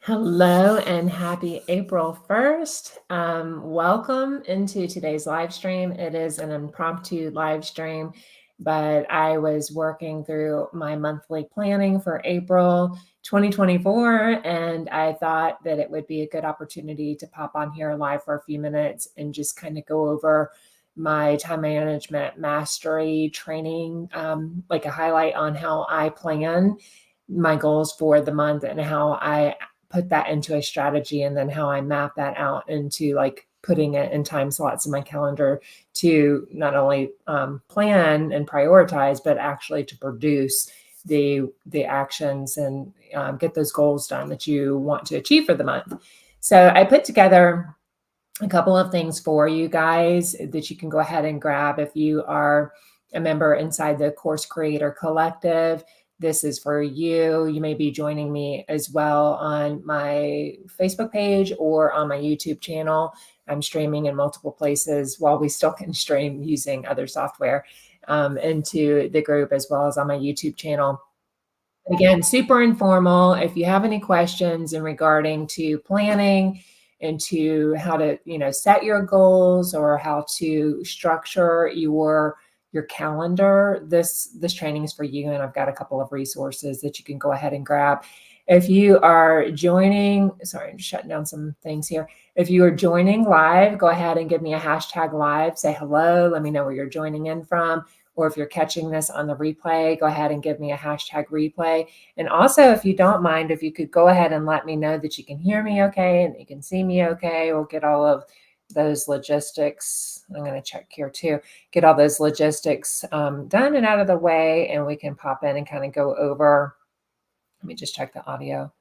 Hello and happy April 1st. Welcome into today's live stream. It is an impromptu live stream, but I was working through my monthly planning for April 2024, and I thought that it would be a good opportunity to pop on here live for a few minutes and just kind of go over my time management mastery training, like a highlight on how I plan my goals for the month and how I put that into a strategy, and then how I map that out into like putting it in time slots in my calendar to not only plan and prioritize, but actually to produce the actions and get those goals done that you want to achieve for the month. So I put together a couple of things for you guys that you can go ahead and grab if you are a member inside the Course Creator Collective. This is for you. You may be joining me as well on my Facebook page or on my YouTube channel. I'm streaming in multiple places while we still can stream using other software into the group, as well as on my YouTube channel. Again, super informal. If you have any questions in regarding to planning and to how to, set your goals or how to structure your calendar, this training is for you. And I've got a couple of resources that you can go ahead and grab. If you are joining, sorry, I'm just shutting down some things here. If you are joining live, go ahead and give me a hashtag live, say hello, let me know where you're joining in from. Or if you're catching this on the replay, go ahead and give me a hashtag replay. And also, if you don't mind, if you could go ahead and let me know that you can hear me okay and you can see me okay. We'll get all of those logistics. I'm going to check here too. Get all those logistics done and out of the way, and we can pop in and kind of go over. Let me just check the audio.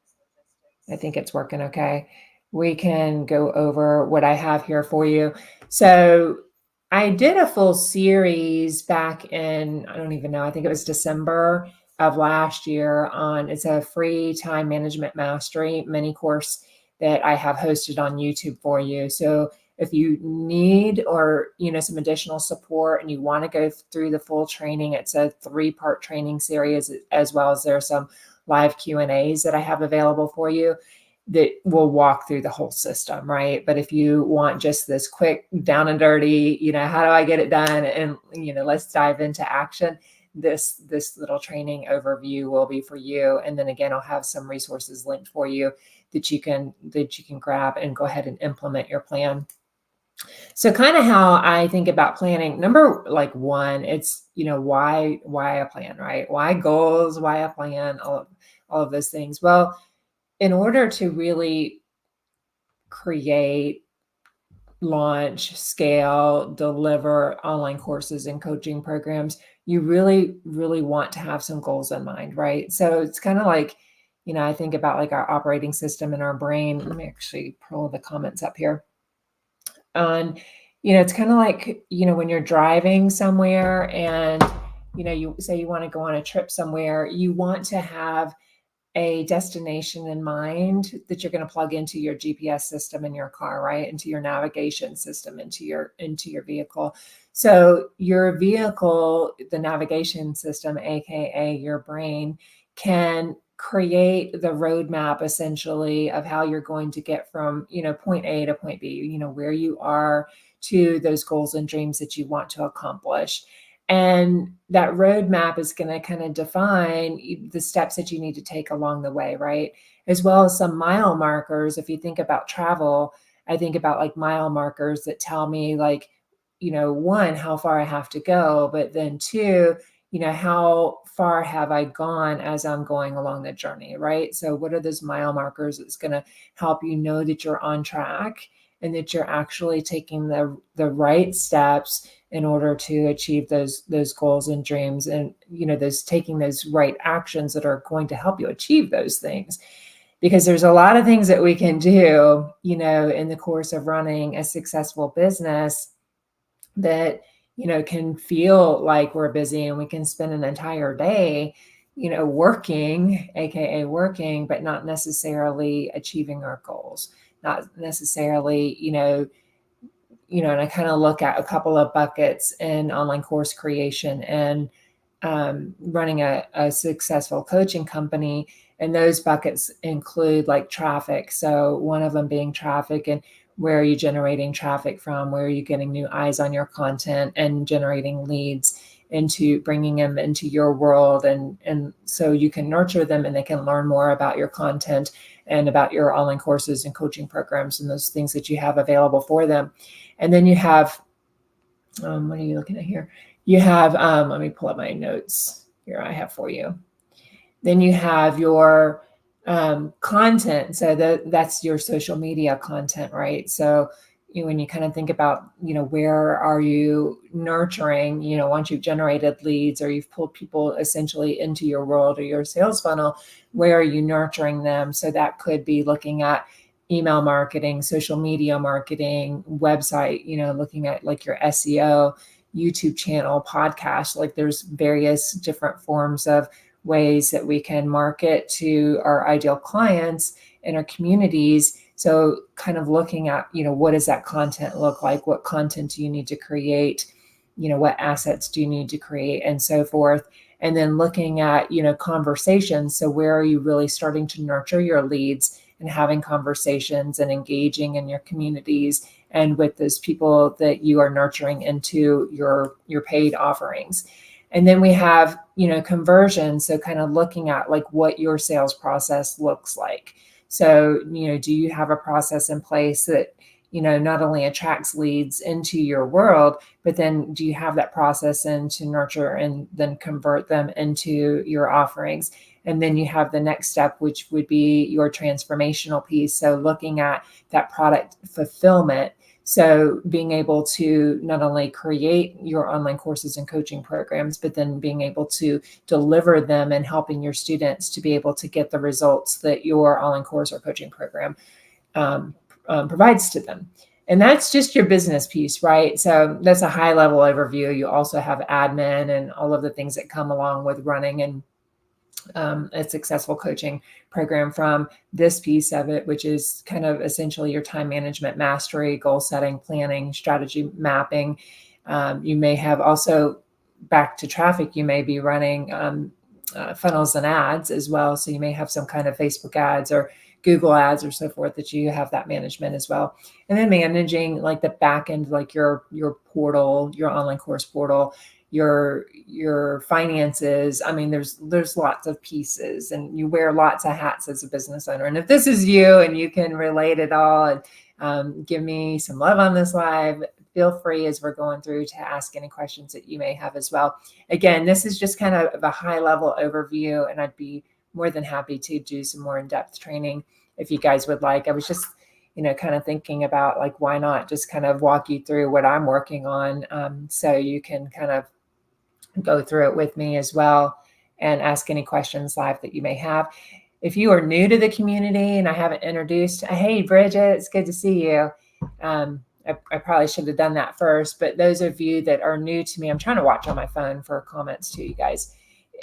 I think it's working okay. We can go over what I have here for you. So I did a full series back in, I don't even know, I think it was December of last year it's a free time management mastery mini course that I have hosted on YouTube for you. So if you need or, some additional support and you want to go through the full training, it's a 3-part training series, as well as there are some live Q&As that I have available for you that will walk through the whole system, right? But if you want just this quick down and dirty, how do I get it done? And, let's dive into action. This little training overview will be for you. And then again, I'll have some resources linked for you that you can grab and go ahead and implement your plan. So kind of how I think about planning, number one, it's, why a plan, right? Why goals, why a plan, all of those things. Well, in order to really create, launch, scale, deliver online courses and coaching programs, you really, really want to have some goals in mind, right? So it's kind of like, I think about like our operating system in our brain. Let me actually pull the comments up here. It's kind of like, when you're driving somewhere and, you say you want to go on a trip somewhere, you want to have a destination in mind that you're going to plug into your GPS system in your car, right? Into your navigation system, into your vehicle. So your vehicle, the navigation system, AKA your brain, can create the roadmap essentially of how you're going to get from, point A to point B, where you are to those goals and dreams that you want to accomplish. And that roadmap is going to kind of define the steps that you need to take along the way, right? As well as some mile markers. If you think about travel, I think about like mile markers that tell me like, one, how far I have to go, but then two, how far have I gone as I'm going along the journey, right? So what are those mile markers that's going to help you know that you're on track and that you're actually taking the right steps in order to achieve those goals and dreams, and taking those right actions that are going to help you achieve those things. Because there's a lot of things that we can do, in the course of running a successful business that, can feel like we're busy and we can spend an entire day, working, AKA working, but not necessarily achieving our goals, not necessarily, and I kind of look at a couple of buckets in online course creation and running a successful coaching company. And those buckets include like traffic. So one of them being traffic, and where are you generating traffic from? Where are you getting new eyes on your content and generating leads into bringing them into your world? And so you can nurture them and they can learn more about your content and about your online courses and coaching programs and those things that you have available for them. And then you have, what are you looking at here? You have, let me pull up my notes here I have for you. Then you have your content. So that's your social media content, right? So when you kind of think about, where are you nurturing, once you've generated leads or you've pulled people essentially into your world or your sales funnel, where are you nurturing them? So that could be looking at email marketing, social media marketing, website, looking at like your SEO, YouTube channel, podcast. Like there's various different forms of ways that we can market to our ideal clients in our communities. So kind of looking at, what does that content look like? What content do you need to create? What assets do you need to create, and so forth. And then looking at, conversations. So where are you really starting to nurture your leads and having conversations and engaging in your communities and with those people that you are nurturing into your paid offerings. And then we have, conversion. So kind of looking at like what your sales process looks like. So, do you have a process in place that, not only attracts leads into your world, but then do you have that process in to nurture and then convert them into your offerings? And then you have the next step, which would be your transformational piece. So looking at that product fulfillment. So being able to not only create your online courses and coaching programs, but then being able to deliver them and helping your students to be able to get the results that your online course or coaching program provides to them. And that's just your business piece, right? So that's a high level overview. You also have admin and all of the things that come along with running and a successful coaching program from this piece of it, which is kind of essentially your time management mastery, goal setting, planning, strategy mapping. You may have also, back to traffic, you may be running funnels and ads as well. So you may have some kind of Facebook ads or Google ads or so forth that you have that management as well. And then managing like the back end, like your portal, your online course portal, your finances. I mean, there's lots of pieces and you wear lots of hats as a business owner. And if this is you and you can relate it all and give me some love on this live, feel free as we're going through to ask any questions that you may have as well. Again, this is just kind of a high level overview, and I'd be more than happy to do some more in-depth training if you guys would like. I was just, kind of thinking about like, why not just kind of walk you through what I'm working on, so you can kind of go through it with me as well and ask any questions live that you may have. If you are new to the community and I haven't introduced, hey, Bridget, it's good to see you. I probably should have done that first, but those of you that are new to me, I'm trying to watch on my phone for comments to you guys.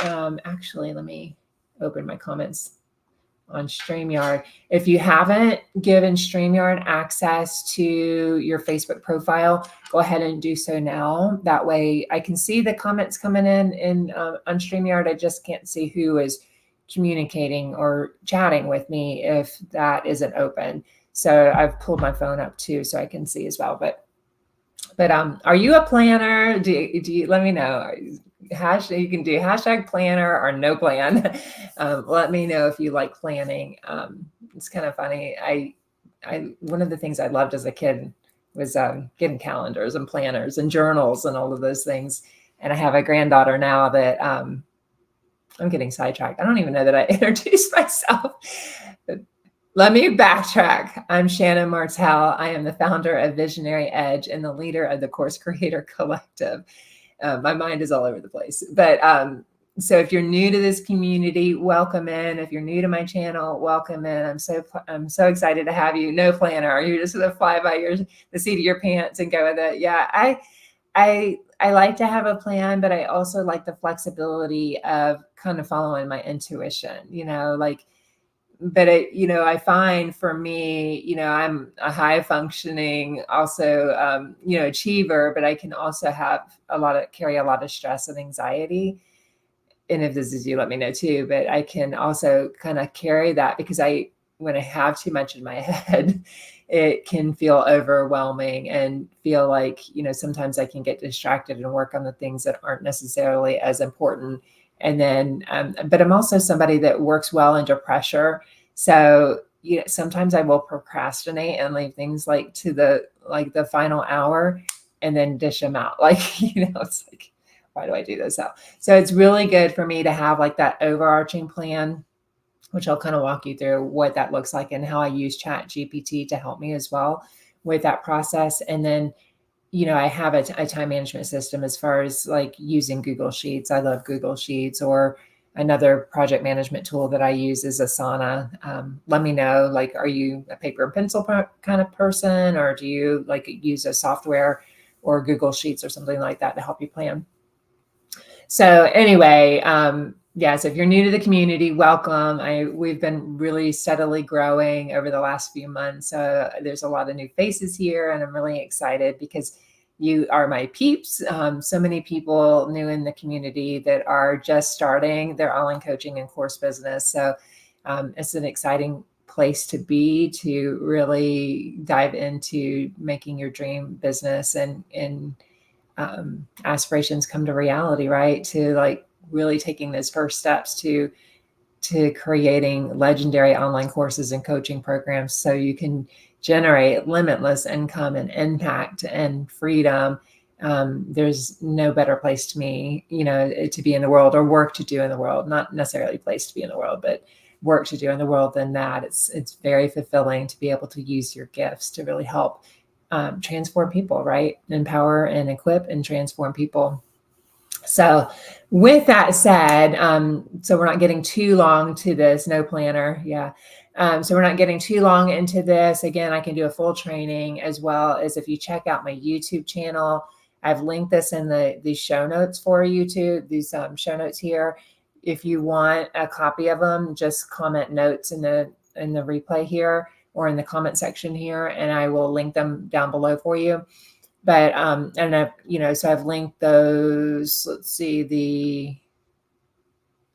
Actually, let me open my comments on StreamYard. If you haven't given StreamYard access to your Facebook profile, go ahead and do so now. That way I can see the comments coming in on StreamYard. I just can't see who is communicating or chatting with me if that isn't open. So I've pulled my phone up too so I can see as well. But are you a planner? Do you let me know. You can do hashtag planner or no plan. Let me know if you like planning. It's kind of funny. One of the things I loved as a kid was getting calendars and planners and journals and all of those things. And I have a granddaughter now that I'm getting sidetracked. I don't even know that I introduced myself. Let me backtrack. I'm Shannon Martell. I am the founder of Visionary Edge and the leader of the Course Creator Collective. My mind is all over the place. But so if you're new to this community, welcome in. If you're new to my channel, welcome in. I'm so excited to have you. No planner. You're just going to fly by the seat of your pants and go with it. Yeah, I like to have a plan, but I also like the flexibility of kind of following my intuition, but I find for me, I'm a high functioning, also, achiever, but I can also carry a lot of stress and anxiety. and if this is you, let me know too, but I can also kind of carry that because when I have too much in my head, it can feel overwhelming and feel like, sometimes I can get distracted and work on the things that aren't necessarily as important. And then, but I'm also somebody that works well under pressure. So, sometimes I will procrastinate and leave things to the final hour and then dish them out. It's like, why do I do this? So it's really good for me to have that overarching plan, which I'll kind of walk you through what that looks like and how I use Chat GPT to help me as well with that process. And then, I have a time management system as far as using Google Sheets. I love Google Sheets, or another project management tool that I use is Asana. Let me know, are you a paper and pencil kind of person, or do you use a software or Google Sheets or something like that to help you plan? So anyway, so if you're new to the community, welcome. We've been really steadily growing over the last few months. There's a lot of new faces here, and I'm really excited because you are my peeps. So many people new in the community that are just starting their online coaching and course business. So it's an exciting place to be, to really dive into making your dream business and aspirations come to reality, right? To really taking those first steps to creating legendary online courses and coaching programs so you can generate limitless income and impact and freedom. There's no better place to me, to be in the world, or work to do in the world, not necessarily place to be in the world, but work to do in the world than that. It's very fulfilling to be able to use your gifts to really help transform people, right? Empower and equip and transform people. So with that said, so we're not getting too long to this, no planner. Yeah. So we're not getting too long into this. Again, I can do a full training, as well as if you check out my YouTube channel. I've linked this in the show notes for YouTube, these show notes here. If you want a copy of them, just comment notes in the replay here, or in the comment section here, and I will link them down below for you. But and I've, so I've linked those. Let's see,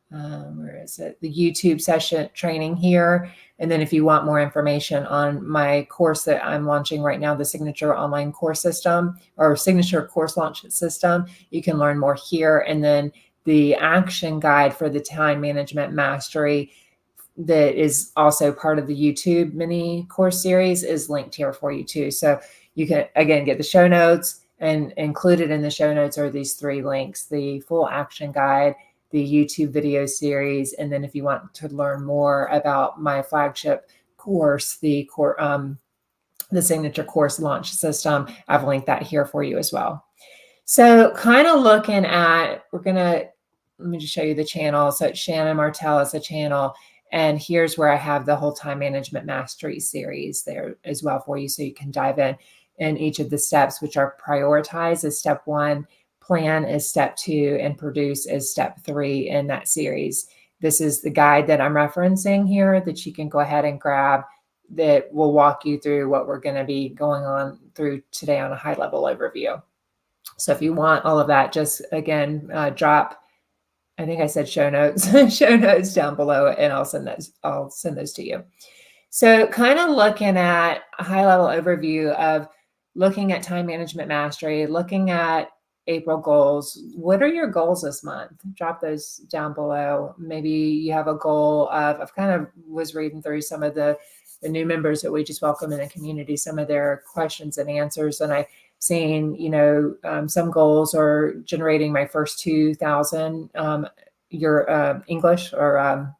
where is it? The YouTube session training here. And then if you want more information on my course that I'm launching right now, the Signature Online Course System, or Signature Course Launch System, you can learn more here. And then the action guide for the time management mastery, that is also part of the YouTube mini course series, is linked here for you too. So you can, again, get the show notes, and included in the show notes are these 3 links: the full action guide, the YouTube video series, and then if you want to learn more about my flagship course, the Signature Course Launch System, I've linked that here for you as well. So kind of looking at, let me just show you the channel. So it's Shannon Martell is the channel. And here's where I have the whole time management mastery series there as well for you. So you can dive in each of the steps, which are prioritize as step 1, plan is step 2, and produce is step 3 in that series. This is the guide that I'm referencing here that you can go ahead and grab, that will walk you through what we're going to be going on through today on a high level overview. So if you want all of that, just again, drop, I think I said show notes, show notes down below, and I'll send those to you. So kind of looking at a high level overview of looking at time management mastery, looking at April goals. What are your goals this month? Drop those down below. Maybe you have a goal of, I've kind of was reading through some of the new members that we just welcome in the community, some of their questions and answers. And I've seen, some goals are generating my first 2,000 your English or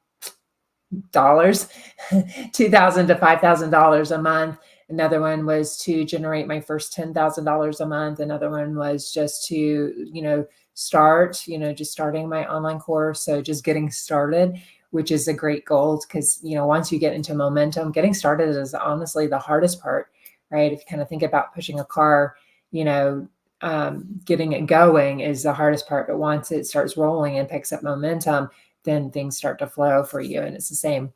dollars, $2,000 to $5,000 a month. Another one was to generate my first $10,000 a month. Another one was just to, start, just starting my online course. So just getting started, which is a great goal, because, once you get into momentum, getting started is honestly the hardest part, right? If you kind of think about pushing a car, getting it going is the hardest part. But once it starts rolling and picks up momentum, then things start to flow for you. And it's the same.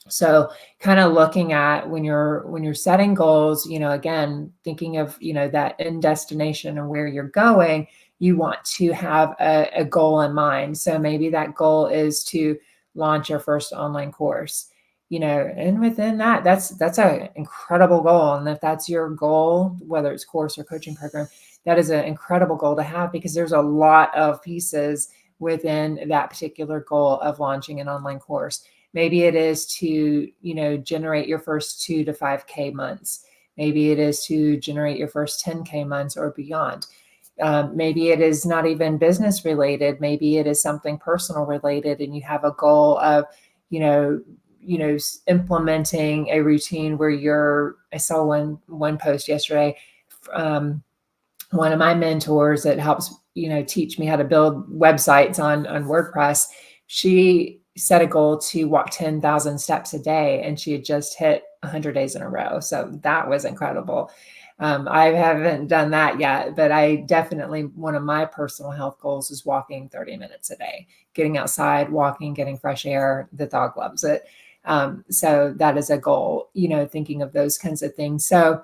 So kind of looking at when you're setting goals, again, thinking of, that end destination and where you're going, you want to have a goal in mind. So maybe that goal is to launch your first online course, and within that, that's an incredible goal. And if that's your goal, whether it's course or coaching program, that is an incredible goal to have, because there's a lot of pieces within that particular goal of launching an online course. Maybe it is to, generate your first 2 to 5K months. Maybe it is to generate your first 10K months or beyond. Maybe it is not even business related. Maybe it is something personal related, and you have a goal of, implementing a routine where I saw one post yesterday. One of my mentors that helps, teach me how to build websites on WordPress. She set a goal to walk 10,000 steps a day, and she had just hit 100 days in a row. So that was incredible. I haven't done that yet, but I definitely, one of my personal health goals is walking 30 minutes a day, getting outside, walking, getting fresh air. The dog loves it. So that is a goal, thinking of those kinds of things. So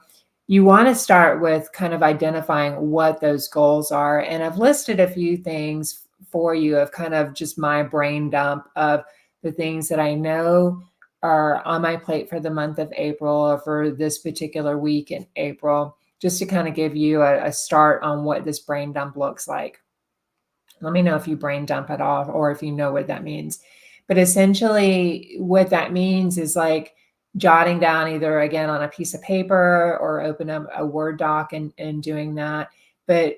you want to start with kind of identifying what those goals are. And I've listed a few things for you of kind of just my brain dump of the things that I know are on my plate for the month of April, or for this particular week in April, just to kind of give you a start on what this brain dump looks like. Let me know if you brain dump at all, or if you know what that means. But essentially what that means is like jotting down, either again on a piece of paper or open up a Word doc and doing that. But,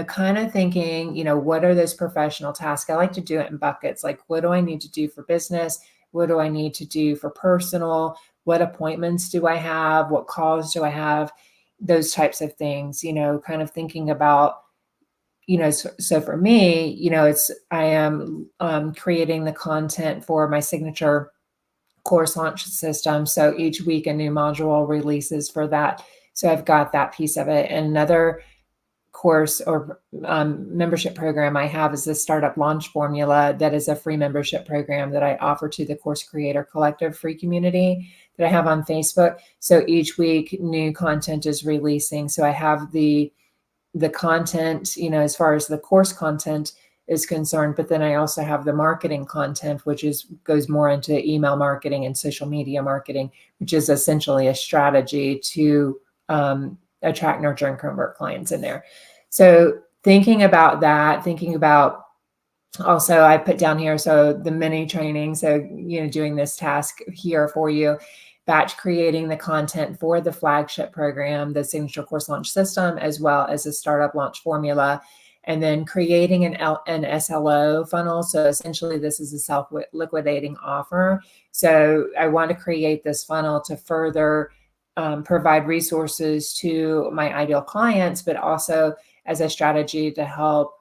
kind of thinking, what are those professional tasks? I like to do it in buckets. Like, what do I need to do for business? What do I need to do for personal? What appointments do I have? What calls do I have? Those types of things, kind of thinking about, so for me, I am creating the content for my signature course launch system. So each week a new module releases for that. So I've got that piece of it. And another course or membership program I have is the Startup Launch Formula. That is a free membership program that I offer to the Course Creator Collective free community that I have on Facebook. So each week new content is releasing. So I have the content, as far as the course content is concerned, but then I also have the marketing content, which goes more into email marketing and social media marketing, which is essentially a strategy to attract, nurture, and convert clients in there. So thinking about that, also I put down here, so the mini training, so, doing this task here for you, batch creating the content for the flagship program, the signature course launch system, as well as the startup launch formula, and then creating an SLO funnel. So essentially this is a self-liquidating offer. So I want to create this funnel to further provide resources to my ideal clients, but also as a strategy to help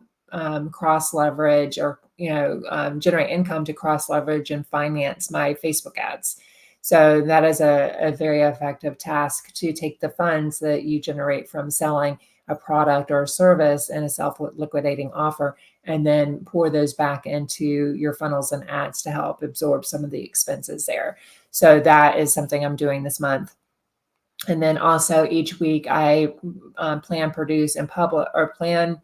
cross leverage, or generate income to cross leverage and finance my Facebook ads. So that is a very effective task, to take the funds that you generate from selling a product or a service in a self-liquidating offer, and then pour those back into your funnels and ads to help absorb some of the expenses there. So that is something I'm doing this month. And then also each week I plan, produce, and publish, or plan,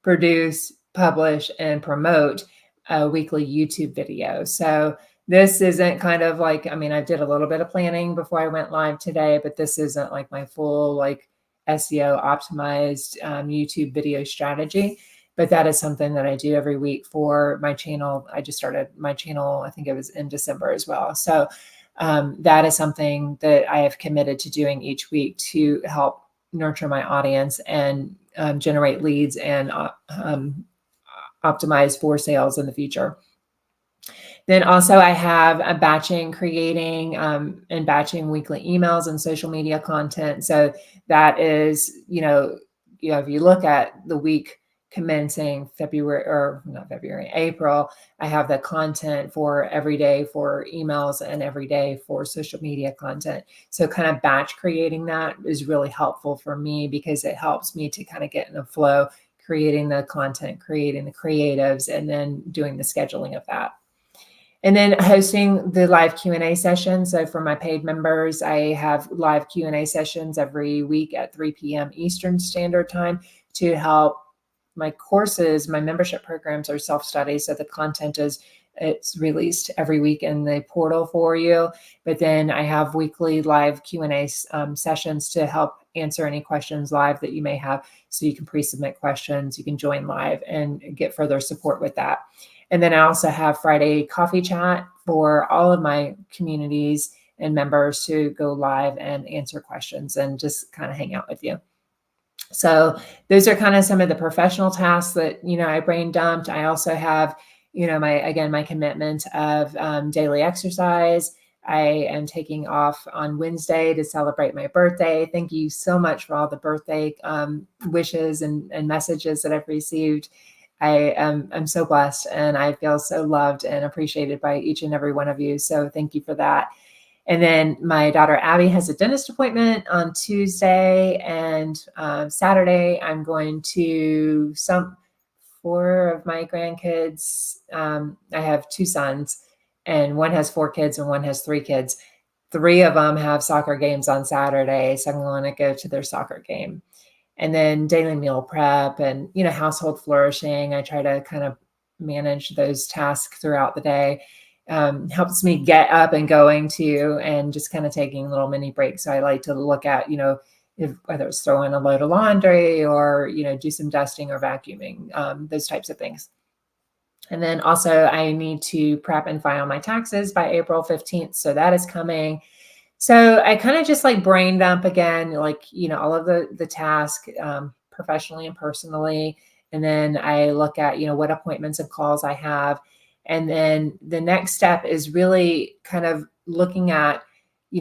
produce, publish, and promote a weekly YouTube video. So this isn't kind of like, I did a little bit of planning before I went live today, but this isn't like my full like SEO optimized YouTube video strategy. But that is something that I do every week for my channel. I just started my channel, I think it was in December as well. So that is something that I have committed to doing each week to help nurture my audience and generate leads and optimize for sales in the future. Then also I have a creating and batching weekly emails and social media content. So that is, if you look at the week commencing April, I have the content for every day for emails and every day for social media content. So kind of batch creating that is really helpful for me, because it helps me to kind of get in a flow, creating the content, creating the creatives, and then doing the scheduling of that. And then hosting the live Q&A session. So for my paid members, I have live Q&A sessions every week at 3 p.m. Eastern Standard Time to help my courses, my membership programs are self-study. So the content it's released every week in the portal for you. But then I have weekly live Q&A sessions to help answer any questions live that you may have. So you can pre-submit questions, you can join live and get further support with that. And then I also have Friday coffee chat for all of my communities and members to go live and answer questions and just kind of hang out with you. So those are kind of some of the professional tasks that, I brain dumped. I also have, my commitment of daily exercise. I am taking off on Wednesday to celebrate my birthday. Thank you so much for all the birthday wishes and messages that I've received. I'm so blessed and I feel so loved and appreciated by each and every one of you. So thank you for that. And then my daughter Abby has a dentist appointment on Tuesday, and Saturday I'm going to four of my grandkids. I have two sons, and one has 4 kids and one has 3 kids. 3 of them have soccer games on Saturday, so I'm going to go to their soccer game. And then daily meal prep and, household flourishing. I try to kind of manage those tasks throughout the day. Helps me get up and going too, and just kind of taking little mini breaks. So I like to look at, whether it's throwing a load of laundry or, do some dusting or vacuuming, those types of things. And then also I need to prep and file my taxes by April 15th. So that is coming. So I kind of just like brain dump again, like, all of the task professionally and personally. And then I look at, what appointments and calls I have. And then the next step is really kind of looking at,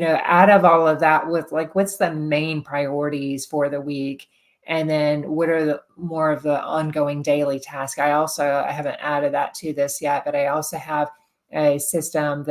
out of all of that with like, what's the main priorities for the week? And then what are the more of the ongoing daily tasks? I haven't added that to this yet, but I also have a system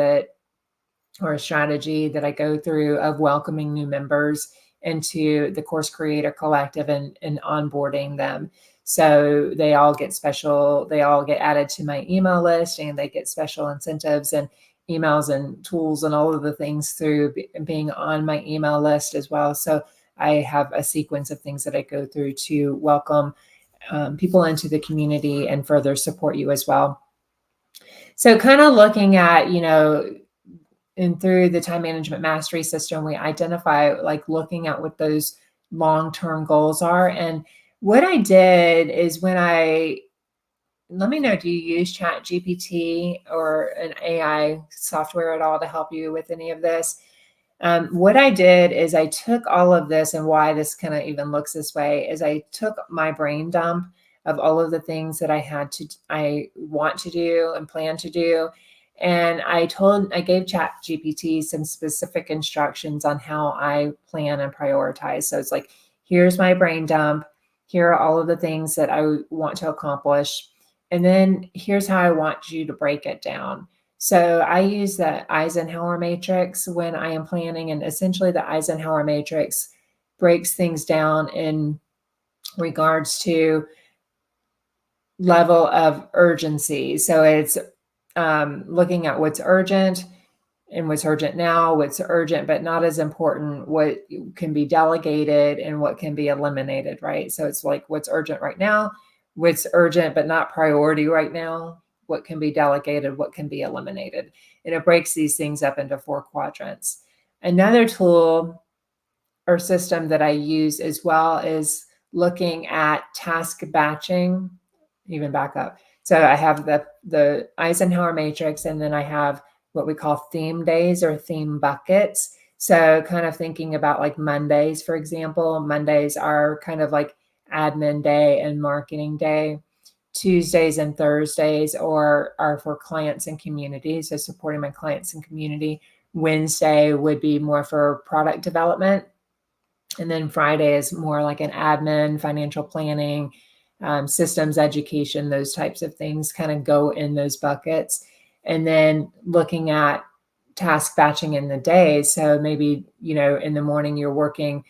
or a strategy that I go through of welcoming new members into the Course Creator Collective and onboarding them. So they all get added to my email list, and they get special incentives and emails and tools and all of the things through being on my email list as well. So I have a sequence of things that I go through to welcome people into the community and further support you as well. So kind of looking at, and through the time management mastery system, we identify like looking at what those long-term goals are. And what I did is let me know, do you use Chat GPT or an AI software at all to help you with any of this? What I did is I took all of this, and why this kind of even looks this way is I took my brain dump of all of the things that I want to do and plan to do. And I gave Chat GPT some specific instructions on how I plan and prioritize. So it's like, here's my brain dump. Here are all of the things that I want to accomplish. And then here's how I want you to break it down. So I use the Eisenhower matrix when I am planning, and essentially the Eisenhower matrix breaks things down in regards to level of urgency. So it's looking at what's urgent and what's urgent now, what's urgent but not as important, what can be delegated and what can be eliminated, right? So it's like what's urgent right now, what's urgent but not priority right now, what can be delegated, what can be eliminated. And it breaks these things up into 4 quadrants. Another tool or system that I use as well is looking at task batching. Even back up. So I have the Eisenhower matrix, and then I have what we call theme days or theme buckets. So kind of thinking about like Mondays, for example. Mondays are kind of like admin day and marketing day. Tuesdays and Thursdays are for clients and community, so supporting my clients and community. Wednesday would be more for product development. And then Friday is more like an admin, financial planning, systems education, those types of things kind of go in those buckets. And then looking at task batching in the day. So maybe, in the morning you're working.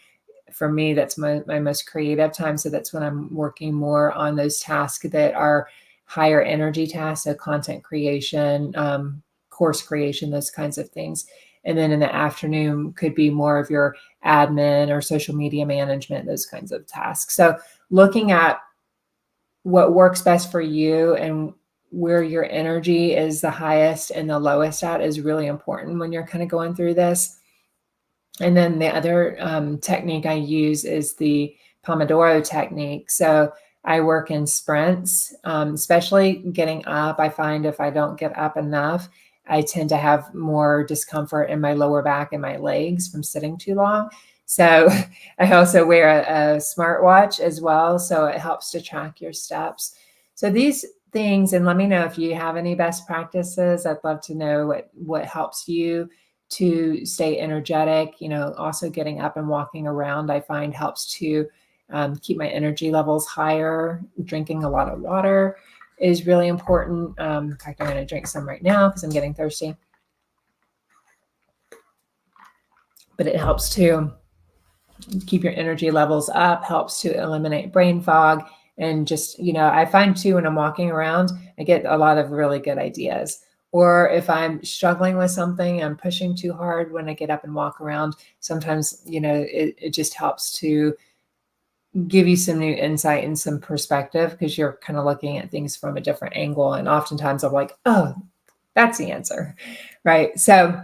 For me, that's my most creative time. So that's when I'm working more on those tasks that are higher energy tasks, so content creation, course creation, those kinds of things. And then in the afternoon could be more of your admin or social media management, those kinds of tasks. So looking at what works best for you and where your energy is the highest and the lowest at is really important when you're kind of going through this. And then the other technique I use is the Pomodoro technique. So I work in sprints, especially getting up. I find if I don't get up enough, I tend to have more discomfort in my lower back and my legs from sitting too long. So I also wear a smartwatch as well. So it helps to track your steps. So these things, and let me know if you have any best practices. I'd love to know what helps you to stay energetic. Also getting up and walking around, I find helps to keep my energy levels higher. Drinking a lot of water is really important. In fact, I'm going to drink some right now because I'm getting thirsty. But it helps to keep your energy levels up, helps to eliminate brain fog. And just, I find too, when I'm walking around, I get a lot of really good ideas. Or if I'm struggling with something, I'm pushing too hard when I get up and walk around, sometimes, it just helps to give you some new insight and some perspective because you're kind of looking at things from a different angle. And oftentimes I'm like, oh, that's the answer, right? So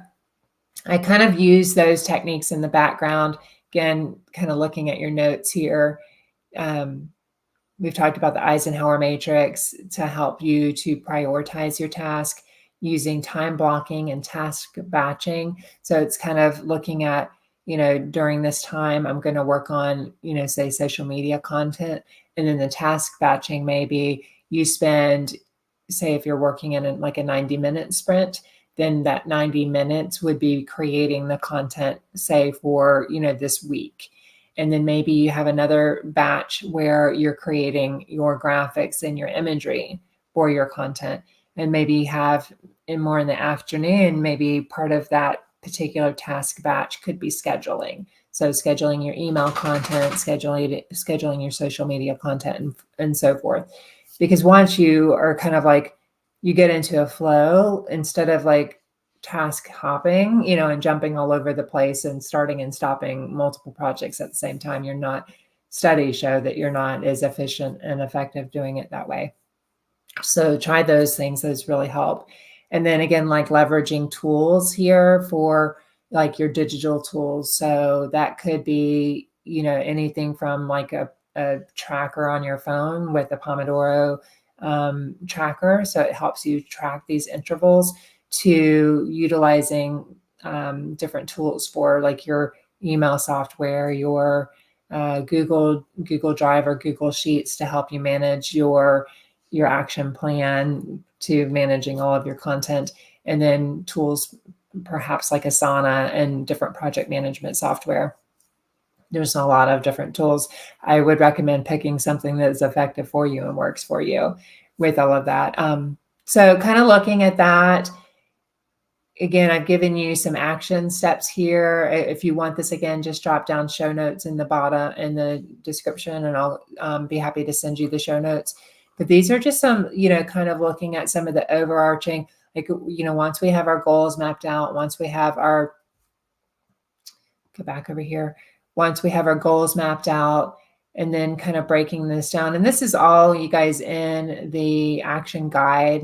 I kind of use those techniques in the background. Again, kind of looking at your notes here. We've talked about the Eisenhower matrix to help you to prioritize your task using time blocking and task batching. So it's kind of looking at, during this time, I'm going to work on, say social media content. And then the task batching, maybe you spend, say if you're working in like a 90-minute sprint, then that 90 minutes would be creating the content, say for, this week. And then maybe you have another batch where you're creating your graphics and your imagery for your content. And maybe you have more in the afternoon, maybe part of that particular task batch could be scheduling. So scheduling your email content, scheduling your social media content and so forth. Because once you are kind of like, you get into a flow instead of like task hopping, and jumping all over the place and starting and stopping multiple projects at the same time. Studies show that you're not as efficient and effective doing it that way. So try those things. Those really help. And then again, like leveraging tools here for like your digital tools. So that could be, anything from like a tracker on your phone with a Pomodoro tracker. So it helps you track these intervals, to utilizing different tools for like your email software, your Google Drive or Google Sheets to help you manage your action plan, to managing all of your content, and then tools perhaps like Asana and different project management software. There's a lot of different tools. I would recommend picking something that is effective for you and works for you with all of that. So kind of looking at that. Again, I've given you some action steps here. If you want this again, just drop down show notes in the bottom in the description, and I'll be happy to send you the show notes. But these are just some, kind of looking at some of the overarching, like, once we have our goals mapped out, once we have our, go back over here, once we have our goals mapped out, and then kind of breaking this down. And this is all, you guys, in the action guide.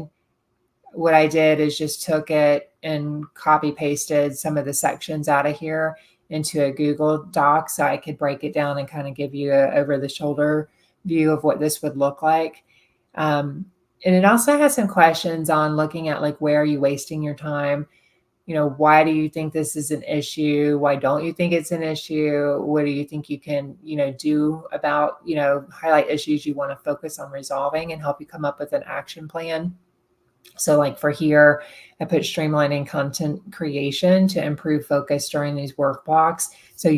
What I did is just took it and copy pasted some of the sections out of here into a Google Doc so I could break it down and kind of give you a over the shoulder view of what this would look like. And it also has some questions on looking at like, where are you wasting your time? Why do you think this is an issue? Why don't you think it's an issue? What do you think you can, do about, highlight issues you want to focus on resolving and help you come up with an action plan? So like for here, I put streamlining content creation to improve focus during these work blocks. So,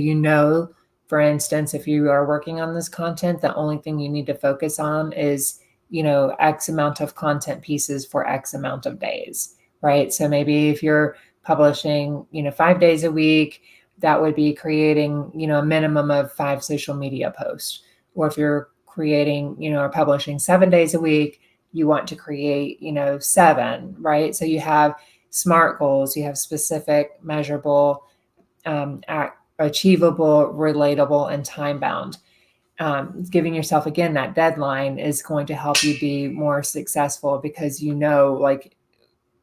for instance, if you are working on this content, the only thing you need to focus on is, X amount of content pieces for X amount of days, right? So maybe if you're publishing, 5 days a week, that would be creating, a minimum of 5 social media posts. Or if you're creating, or publishing 7 days a week, you want to create, 7, right? So you have SMART goals, you have specific, measurable, achievable, relatable, and time bound. giving yourself, again, that deadline is going to help you be more successful, because you know, like,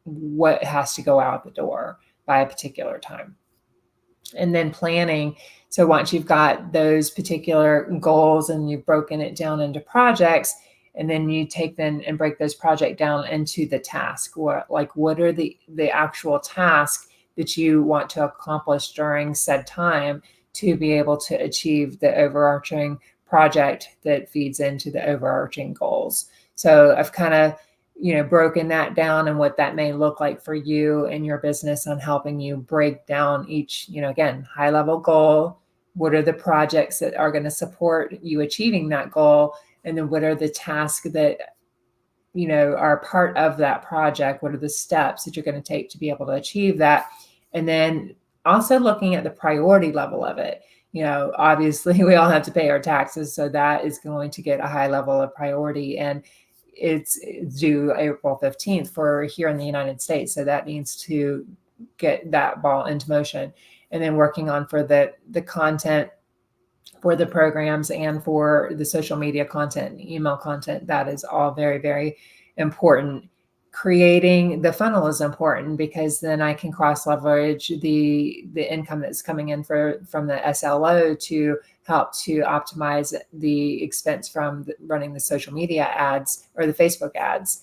what has to go out the door by a particular time. And then planning. So once you've got those particular goals and you've broken it down into projects, and then you take them and break those projects down into the task. What are the actual tasks that you want to accomplish during said time to be able to achieve the overarching project that feeds into the overarching goals. So I've kind of, broken that down and what that may look like for you and your business, on helping you break down each, again, high level goal. What are the projects that are going to support you achieving that goal? And then what are the tasks that, are part of that project? What are the steps that you're going to take to be able to achieve that? And then also looking at the priority level of it. Obviously we all have to pay our taxes, so that is going to get a high level of priority, and it's due April 15th for here in the United States. So that needs to get that ball into motion. And then working on for the content for the programs and for the social media content, email content, that is all very, very important. Creating the funnel is important, because then I can cross leverage the income that's coming in from the SLO to help to optimize the expense from running the social media ads or the Facebook ads.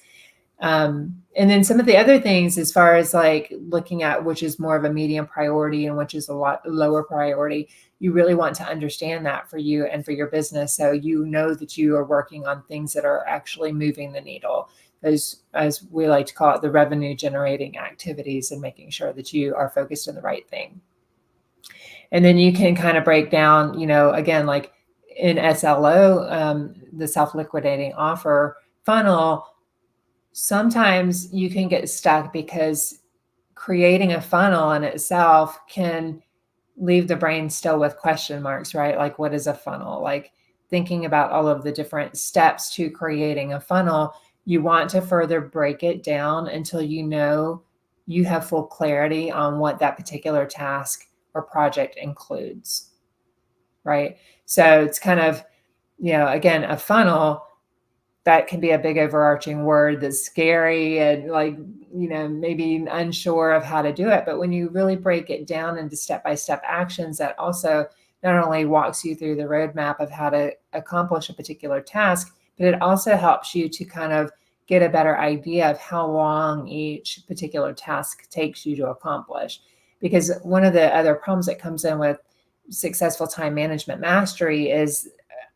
And then some of the other things, as far as like looking at which is more of a medium priority and which is a lot lower priority, you really want to understand that for you and for your business. So you know that you are working on things that are actually moving the needle, as we like to call it, the revenue generating activities, and making sure that you are focused on the right thing. And then you can kind of break down, again, like in SLO, the self-liquidating offer funnel, sometimes you can get stuck because creating a funnel in itself can leave the brain still with question marks, right? Like, what is a funnel? Like, thinking about all of the different steps to creating a funnel, you want to further break it down until you have full clarity on what that particular task or project includes, right? So it's kind of, again, a funnel, that can be a big overarching word that's scary and like, maybe unsure of how to do it. But when you really break it down into step-by-step actions, that also not only walks you through the roadmap of how to accomplish a particular task, but it also helps you to kind of get a better idea of how long each particular task takes you to accomplish. Because one of the other problems that comes in with successful time management mastery is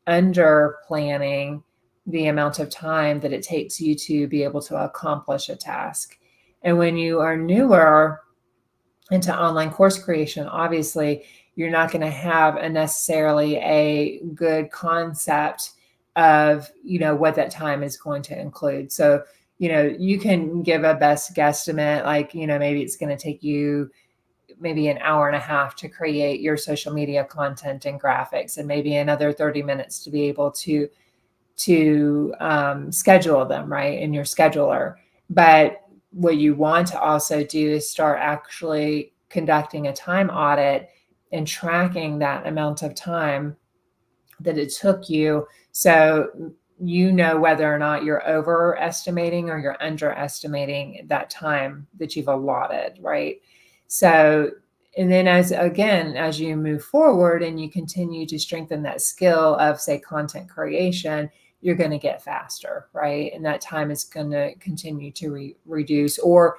under planning the amount of time that it takes you to be able to accomplish a task. And when you are newer into online course creation, obviously you're not going to have necessarily a good concept of, what that time is going to include. So, you can give a best guesstimate, like, maybe it's going to take you maybe an hour and a half to create your social media content and graphics, and maybe another 30 minutes to be able to schedule them, right, in your scheduler. But what you want to also do is start actually conducting a time audit and tracking that amount of time that it took you, so whether or not you're overestimating or you're underestimating that time that you've allotted, right? So, and then as you move forward and you continue to strengthen that skill of, say, content creation, you're going to get faster, right? And that time is going to continue to reduce, or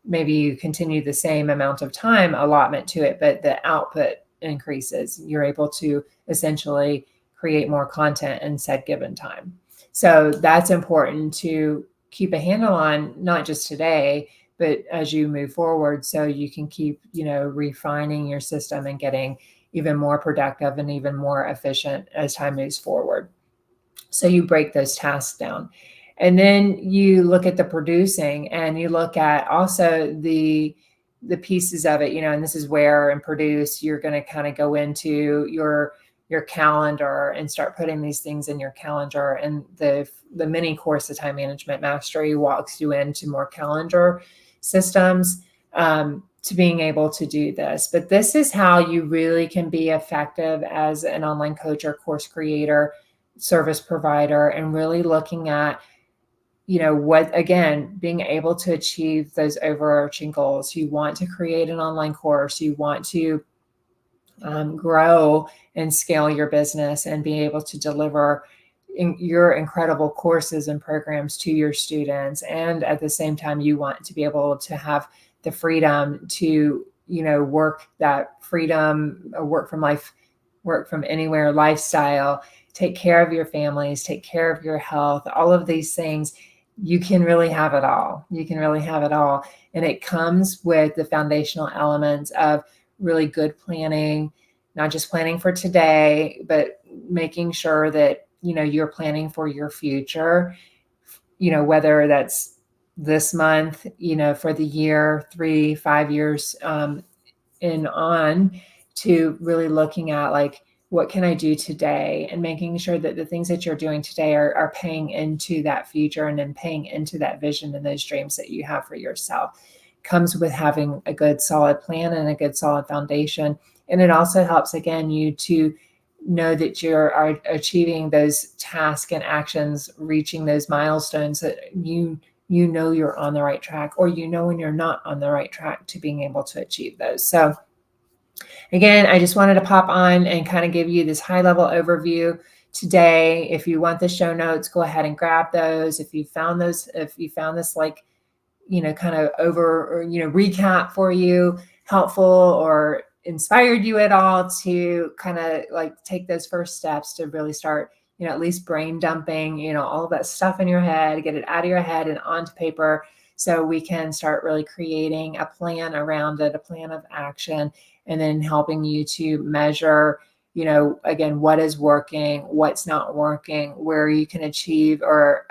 maybe you continue the same amount of time allotment to it, but the output increases. You're able to essentially create more content in said given time. So that's important to keep a handle on, not just today, but as you move forward, so you can keep, refining your system and getting even more productive and even more efficient as time moves forward. So you break those tasks down. And then you look at the producing, and you look at also the pieces of it, and this is where in produce, you're going to kind of go into your calendar and start putting these things in your calendar. And the mini course of Time Management Mastery walks you into more calendar systems, to being able to do this. But this is how you really can be effective as an online coach or course creator, service provider, and really looking at, what, again, being able to achieve those overarching goals. You want to create an online course, you want to grow and scale your business and be able to deliver your incredible courses and programs to your students. And at the same time, you want to be able to have the freedom to, work that freedom, work from life, work from anywhere lifestyle, take care of your families, take care of your health, all of these things. You can really have it all. You can really have it all. And it comes with the foundational elements of really good planning, not just planning for today, but making sure that, you're planning for your future, whether that's this month, for the year, 3, 5 years, and on, to really looking at, like, what can I do today, and making sure that the things that you're doing today are paying into that future and then paying into that vision and those dreams that you have for yourself. Comes with having a good solid plan and a good solid foundation. And it also helps, again, you to know that are achieving those tasks and actions, reaching those milestones that you're on the right track, or when you're not on the right track to being able to achieve those. So again, I just wanted to pop on and kind of give you this high level overview today. If you want the show notes, go ahead and grab those. If you found this, like, kind of over, or, recap for you helpful, or inspired you at all to kind of like take those first steps to really start, at least brain dumping, all of that stuff in your head, get it out of your head and onto paper, so we can start really creating a plan around it, a plan of action, and then helping you to measure, again, what is working, what's not working, where you can achieve or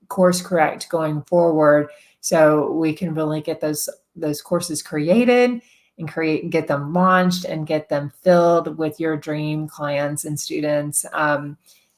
course correct going forward, so we can really get those courses created and get them launched and get them filled with your dream clients and students.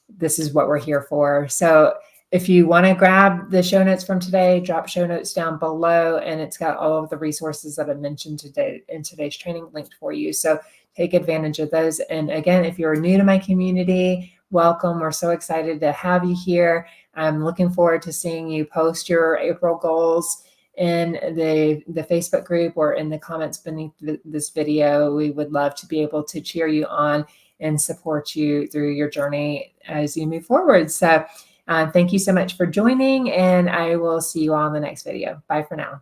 This is what we're here for. So if you want to grab the show notes from today, drop show notes down below, and it's got all of the resources that I mentioned today in today's training linked for you. So take advantage of those. And again, if you're new to my community, welcome. We're so excited to have you here. I'm looking forward to seeing you post your April goals in the Facebook group or in the comments beneath this video. We would love to be able to cheer you on and support you through your journey as you move forward. So thank you so much for joining, and I will see you all in the next video. Bye for now.